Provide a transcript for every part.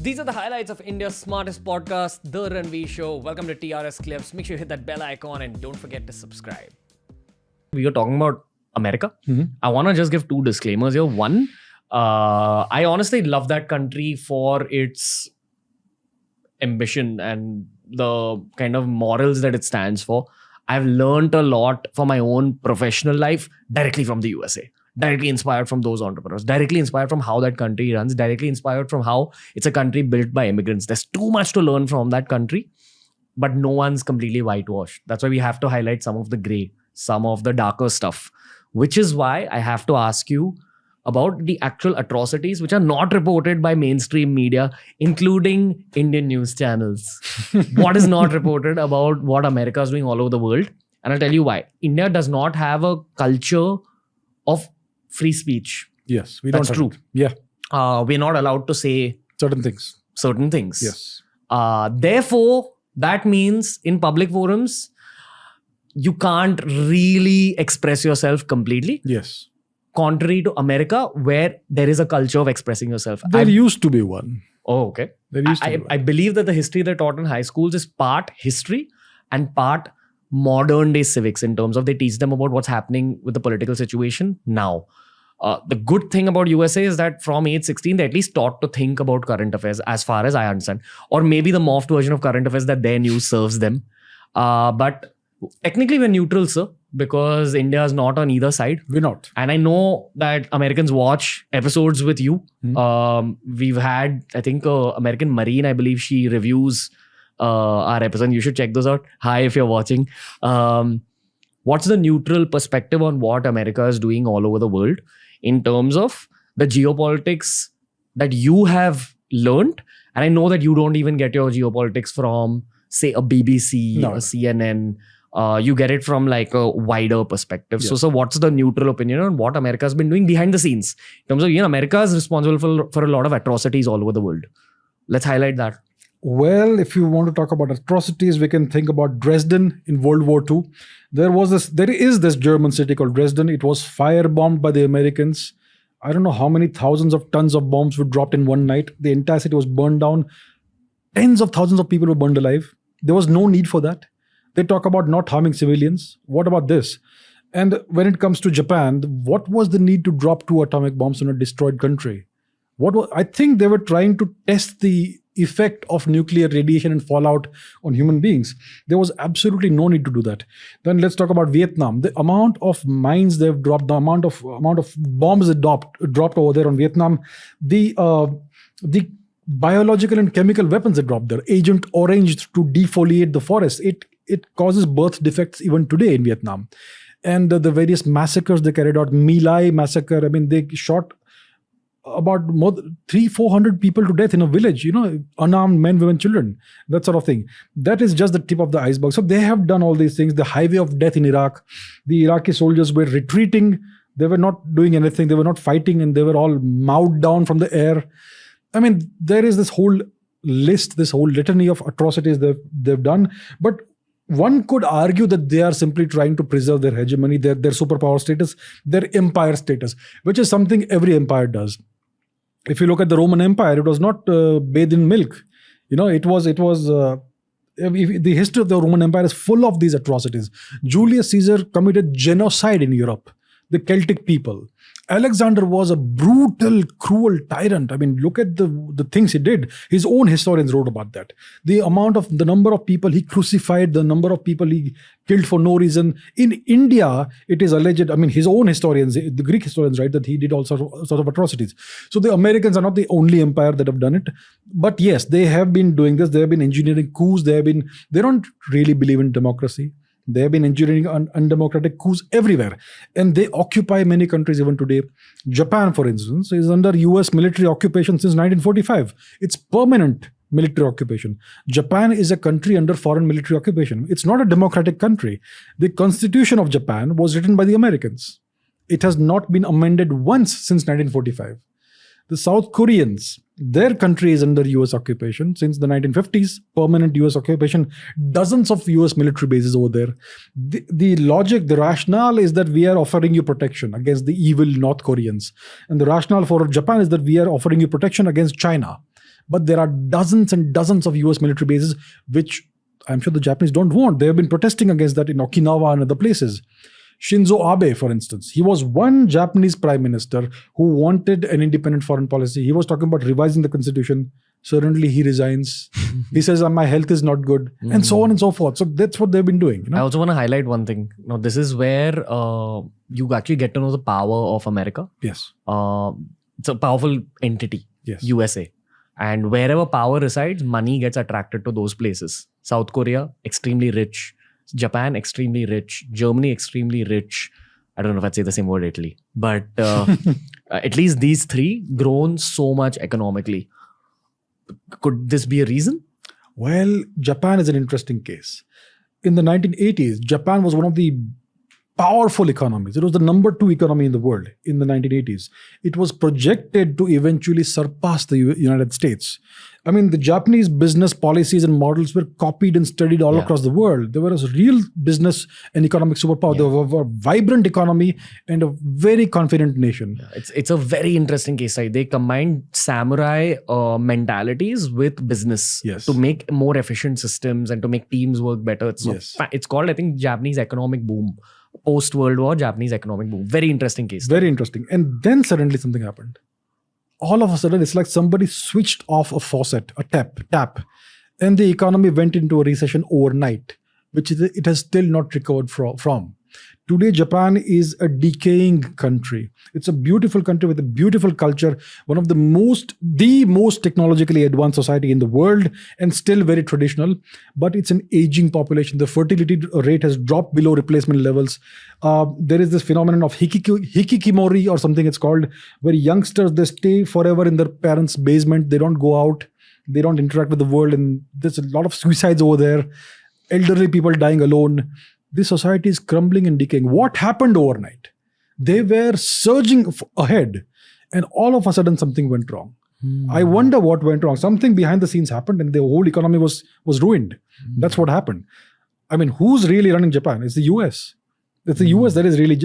These are the highlights of India's smartest podcast, The Ranveer Show. Welcome to TRS Clips. Make sure you hit that bell icon and don't forget to subscribe. We are talking about America. I want to just give two disclaimers here. One, I honestly love that country for its ambition and the kind of morals that it stands for. I've learned a lot for my own professional life directly from the USA. Directly inspired from those entrepreneurs, directly inspired from how that country runs, directly inspired from how it's a country built by immigrants. There's too much to learn from that country, but no one's completely whitewashed. That's why we have to highlight some of the gray, some of the darker stuff, which is why I have to ask you about the actual atrocities which are not reported by mainstream media, including Indian news channels. What is not reported about what America is doing all over the world? And I'll tell you why. India does not have a culture of free speech. Yes, we don't. That's true. Yeah. We're not allowed to say Certain things. Yes. Yes. Therefore, that means in public forums, you can't really express yourself completely. Yes. Contrary to America, where there is a culture of expressing yourself. There used to be one. Oh, okay. There used to be one. I believe that the history they're taught in high schools is part history and part modern day civics, in terms of they teach them about what's happening with the political situation now. The good thing about USA is that from age 16, they're at least taught to think about current affairs, as far as I understand. Or maybe the morphed version of current affairs that their news serves them. But technically we're neutral, sir, because India is not on either side. We're not. And I know that Americans watch episodes with you. We've had, I think, American Marine, I believe she reviews our episode. You should check those out. Hi, if you're watching. What's the neutral perspective on what America is doing all over the world in terms of the geopolitics that you have learned? And I know that you don't even get your geopolitics from, say, a BBC or CNN. You get it from like a wider perspective. Yeah. So what's the neutral opinion on what America has been doing behind the scenes? In terms of, America is responsible for a lot of atrocities all over the world. Let's highlight that. Well, if you want to talk about atrocities, we can think about Dresden in World War II. There is this German city called Dresden. It was firebombed by the Americans. I don't know how many thousands of tons of bombs were dropped in one night. The entire city was burned down. Tens of thousands of people were burned alive. There was no need for that. They talk about not harming civilians. What about this? And when it comes to Japan, what was the need to drop 2 atomic bombs in a destroyed country? I think they were trying to test the effect of nuclear radiation and fallout on human beings. There was absolutely no need to do that. Then let's talk about Vietnam. The amount of mines they've dropped, the amount of bombs that dropped over there on Vietnam, the biological and chemical weapons that dropped there, Agent Orange to defoliate the forest. It causes birth defects even today in Vietnam. And the various massacres they carried out, My Lai massacre, I mean, they shot about 300-400 people to death in a village, unarmed men, women, children, that sort of thing. That is just the tip of the iceberg. So they have done all these things. The highway of death in Iraq, the Iraqi soldiers were retreating. They were not doing anything. They were not fighting, and they were all mowed down from the air. I mean, there is this whole list, this whole litany of atrocities they've done. But one could argue that they are simply trying to preserve their hegemony, their superpower status, their empire status, which is something every empire does. If you look at the Roman Empire, it was not bathed in milk. The history of the Roman Empire is full of these atrocities. Julius Caesar committed genocide in Europe, the Celtic people. Alexander was a brutal, cruel tyrant. I mean, look at the things he did. His own historians wrote about that. The number of people he crucified, the number of people he killed for no reason. In India, it is alleged, I mean, his own historians, the Greek historians, write that he did all sorts of atrocities. So the Americans are not the only empire that have done it. But yes, they have been doing this. They have been engineering coups. They don't really believe in democracy. They have been engineering undemocratic coups everywhere. And they occupy many countries even today. Japan, for instance, is under US military occupation since 1945. It's permanent military occupation. Japan is a country under foreign military occupation. It's not a democratic country. The Constitution of Japan was written by the Americans. It has not been amended once since 1945. The South Koreans, their country is under US occupation since the 1950s, permanent US occupation, dozens of US military bases over there. The logic, the rationale is that we are offering you protection against the evil North Koreans. And the rationale for Japan is that we are offering you protection against China. But there are dozens and dozens of US military bases, which I'm sure the Japanese don't want. They have been protesting against that in Okinawa and other places. Shinzo Abe, for instance, he was one Japanese prime minister who wanted an independent foreign policy. He was talking about revising the constitution. Suddenly he resigns. He says, my health is not good, and so on and so forth. So that's what they've been doing. I also want to highlight one thing. Now, this is where you actually get to know the power of America. Yes. It's a powerful entity, Yes. USA. And wherever power resides, money gets attracted to those places. South Korea, extremely rich. Japan, extremely rich. Germany, extremely rich. I don't know if I'd say the same word, Italy. But at least these three grown so much economically. Could this be a reason? Well, Japan is an interesting case. In the 1980s, Japan was one of the powerful economies. It was the number 2 economy in the world in the 1980s. It was projected to eventually surpass the United States. I mean, the Japanese business policies and models were copied and studied all across the world. They were a real business and economic superpower. They were a vibrant economy and a very confident nation. It's a very interesting case study. They combined samurai mentalities with business to make more efficient systems and to make teams work better. It's called, I think, Japanese economic boom. Post-World War, Japanese economic boom. Very interesting case. Very interesting. And then suddenly something happened. All of a sudden, it's like somebody switched off a faucet, a tap, and the economy went into a recession overnight, which it has still not recovered from. Today, Japan is a decaying country. It's a beautiful country with a beautiful culture, one of the most technologically advanced society in the world, and still very traditional. But it's an aging population. The fertility rate has dropped below replacement levels. There is this phenomenon of hikikimori or something it's called, where youngsters, they stay forever in their parents' basement. They don't go out. They don't interact with the world. And there's a lot of suicides over there. Elderly people dying alone. This society is crumbling and decaying. What happened overnight? They were surging ahead, and all of a sudden something went wrong. I wonder what went wrong. Something behind the scenes happened, and the whole economy was ruined. That's what happened. I mean, who's really running Japan? It's the US. It's the US that is really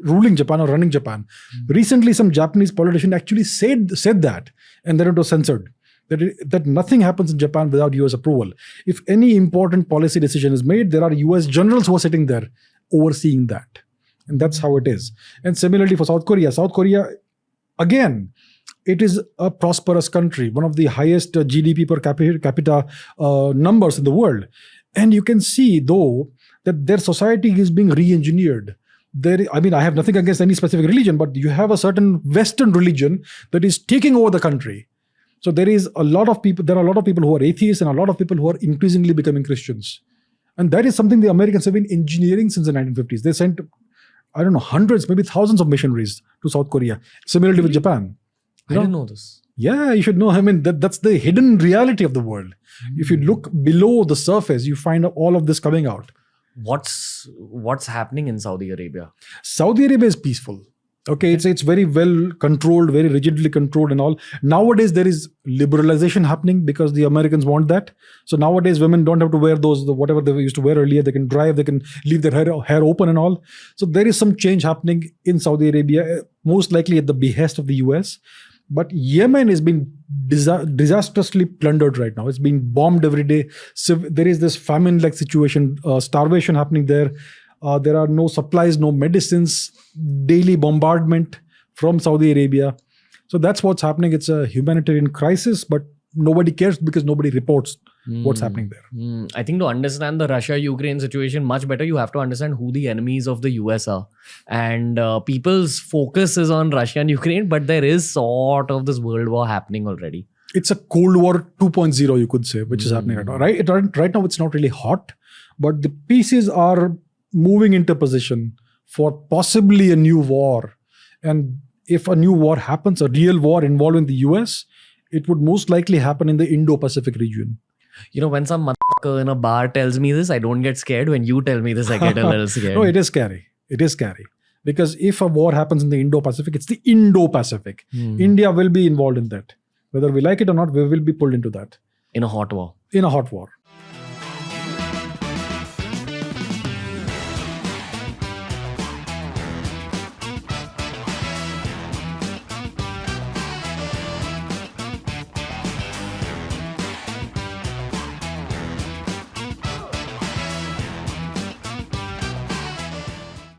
ruling Japan or running Japan. Recently, some Japanese politician actually said that, and then it was censored. That nothing happens in Japan without US approval. If any important policy decision is made, there are US generals who are sitting there overseeing that. And that's how it is. And similarly for South Korea. South Korea, again, it is a prosperous country, one of the highest GDP per capita numbers in the world. And you can see, though, that their society is being re-engineered. I have nothing against any specific religion, but you have a certain Western religion that is taking over the country. So there are a lot of people who are atheists and a lot of people who are increasingly becoming Christians. And that is something the Americans have been engineering since the 1950s. They sent, I don't know, hundreds, maybe thousands of missionaries to South Korea. Similarly with Japan. I didn't know this. Yeah, you should know. I mean, that's the hidden reality of the world. If you look below the surface, you find all of this coming out. What's happening in Saudi Arabia? Saudi Arabia is peaceful. Okay, it's very well controlled, very rigidly controlled and all. Nowadays, there is liberalization happening because the Americans want that. So nowadays, women don't have to wear whatever they used to wear earlier. They can drive, they can leave their hair open and all. So there is some change happening in Saudi Arabia, most likely at the behest of the US. But Yemen is being disastrously plundered right now. It's being bombed every day. So there is this famine-like situation, starvation happening there. There are no supplies, no medicines, daily bombardment from Saudi Arabia. So that's what's happening. It's a humanitarian crisis, but nobody cares because nobody reports what's happening there. I think to understand the Russia-Ukraine situation much better, you have to understand who the enemies of the US are. And people's focus is on Russia and Ukraine, but there is sort of this world war happening already. It's a Cold War 2.0, you could say, which is happening right now. Right now, it's not really hot, but the pieces are moving into position for possibly a new war. And if a new war happens, a real war involving the US, it would most likely happen in the Indo-Pacific region. You know, when some motherfucker in a bar tells me this, I don't get scared. When you tell me this, I get a little scared. No, it is scary. It is scary. Because if a war happens in the Indo-Pacific, it's the Indo-Pacific. India will be involved in that. Whether we like it or not, we will be pulled into that. In a hot war. In a hot war.